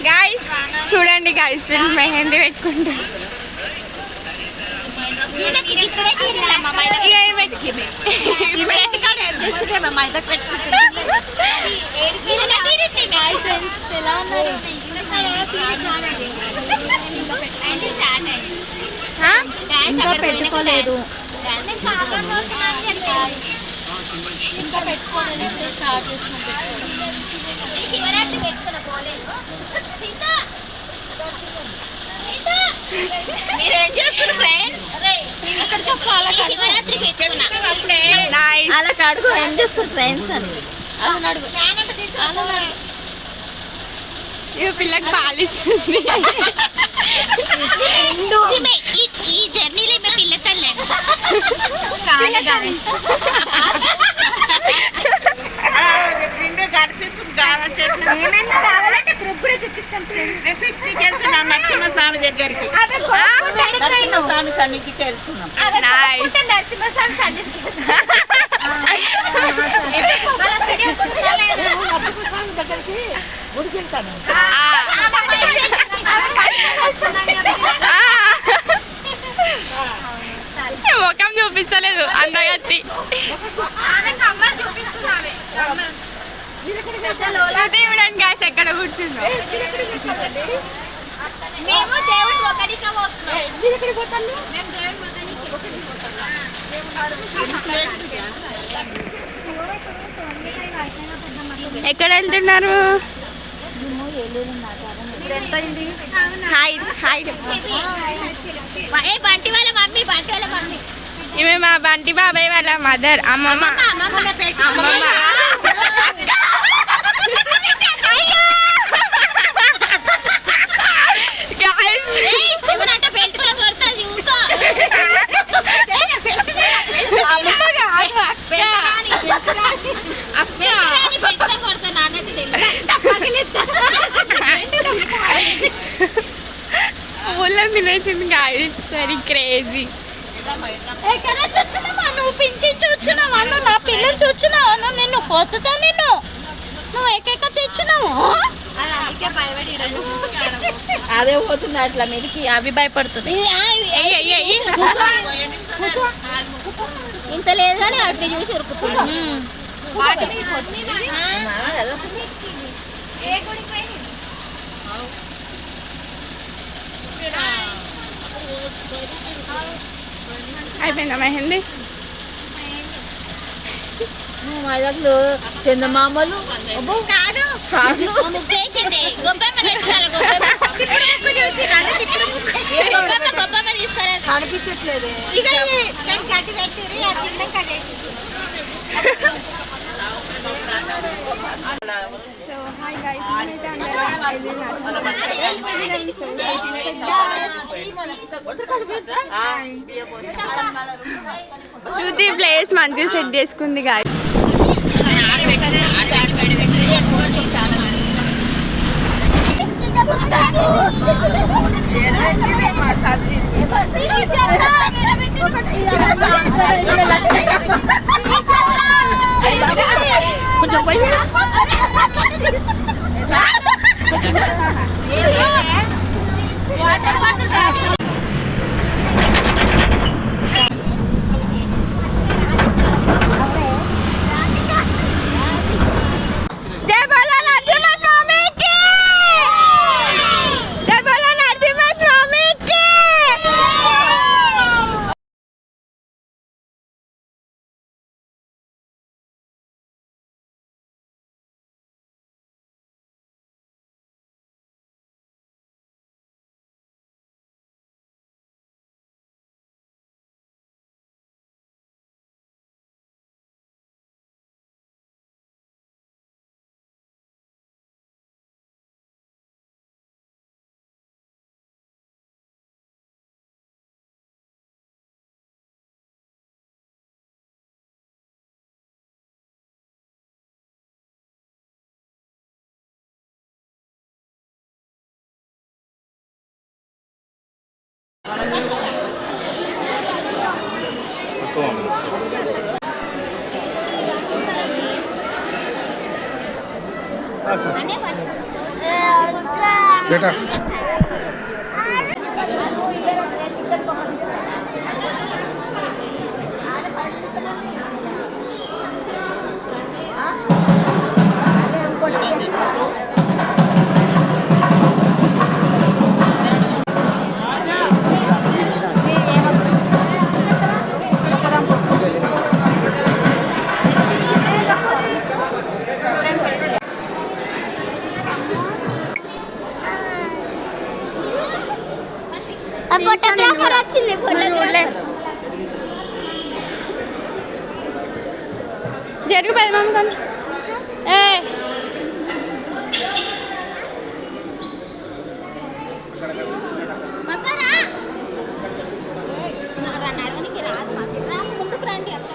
Guys చూడండి guys వీళ్ళు మెహందీ పెట్టుకుంటారు. ఇంకా పెట్టుకోలేదు, ఇంకా పెట్టుకోలేదు, ఇప్పుడే స్టార్ట్ చేసుకుంటాం. శివరాత్రి పెట్టుకున్న పోలేదు. మీరేం చేస్తారు ఫ్రెండ్స్? ఇక్కడ చెప్పాలి శివరాత్రి పెట్టుకున్నా అలా అడుగు ఏం చేస్తారు ఫ్రెండ్స్ అని అలా అడుగు. ఈ పిల్లకి పాలిస్తుంది. ఈ జర్నీలో మేము పిల్లతల్లే నరసింహస్వామి దగ్గరికి స్వామి సన్నిధికి వెళ్తున్నాం. నరసింహస్వామి సన్నిధికి దగ్గరికి గుడికి వెళ్తాను. ముఖం చూపించలేదు అందగత్తి. శృతి ఇవ్వడానికి గాయస్ ఎక్కడ కూర్చుందో. మేము దేవుడి ఒకటిగా పోతున్నాం. ఎక్కడ వెళ్తున్నారు? బంటి వాళ్ళ మమ్మీ, బంటి వాళ్ళ మమ్మీ ఇవి మా బంటి బాబాయ్ వాళ్ళ మదర్ అమ్మమ్మ. ఊళ్ళో తినేసింది గాయస్, వెరీ క్రేజీ. ఎక్కడ చూచున్నావా నువ్వు? పింఛి చూచున్నావా నువ్వు? నా పిల్లలు చూచున్నావా నువ్వు? నిన్ను పోతుందా? నిన్ను నువ్వు ఎక్క చూచున్నావు. అదే పోతుంది అట్లా మీదకి, అవి భయపడుతుంది. ఇంత లేదు కానీ అట్లా చూసి ఉరుకుతుంది. అయిపోయిందా మెహందీ? మైదాకులు చందమామలు ముగ్గేసింది. గొప్పమ్మ పెట్టాలి. గొప్పమ్మ తీసుకురా. కనిపించట్లేదు. గడ్డి పెట్టి శృతి ప్లేస్ మంచిగా సెట్ చేసుకుంది గాయస్. बेटा ఫోటోగ్రాఫర్ వచ్చింది ఫోటోగ్రాఫర్ జరుగు పెదమమ్మ కొంచెం ఏ నడవనికి రాదు మాకు ముందుకు రండి అక్క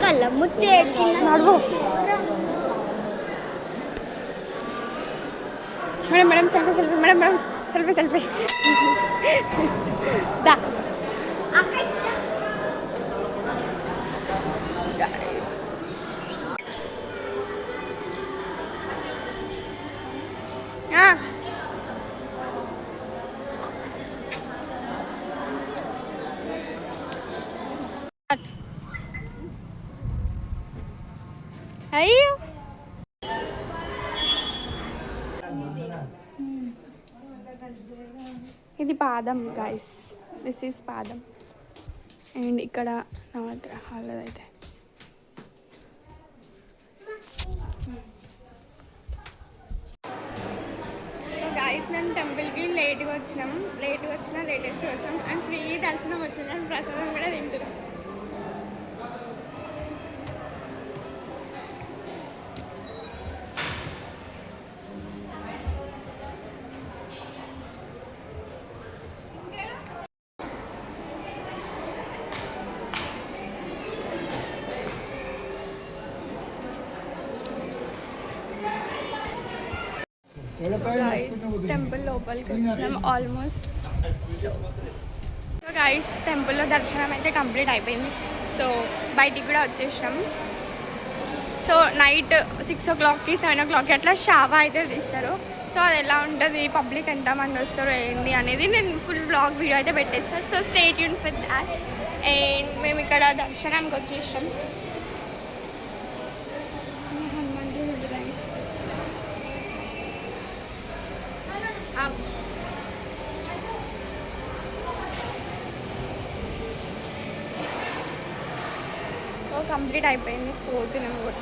కళ్ళ ముచ్చే చిన్న నడువు madam madam selfie selfie madam madam selfie selfie దా అయ్యో ఇది పాదం గైస్, దిస్ ఈజ్ పాదం. అండ్ ఇక్కడ నవగ్రహాలు అయితే సో గైస్ మేము టెంపుల్కి లేట్గా వచ్చినాం, లేటెస్ట్గా వచ్చాం అండ్ ఫ్రీ దర్శనం వచ్చింది అండ్ ప్రసాదం కూడా తింటున్నాం. గైస్ టెంపుల్ లోపలికి వచ్చినాం ఆల్మోస్ట్. సో గైస్ టెంపుల్లో దర్శనం అయితే కంప్లీట్ అయిపోయింది. సో బయటికి కూడా వచ్చేసాం. సో నైట్ 6 o'clockకి 7 o'clockకి అట్లా షావా అయితే తీస్తారు. సో అది ఎలా ఉంటుంది, పబ్లిక్ ఎంతమంది వస్తారు ఏంది అనేది నేను ఫుల్ బ్లాగ్ వీడియో అయితే పెట్టేస్తాను. So stay tune for that. And మేము ఇక్కడ దర్శనానికి వచ్చేసాం. కంప్లీట్ అయిపోయింది, పోతున్నాం కూడా.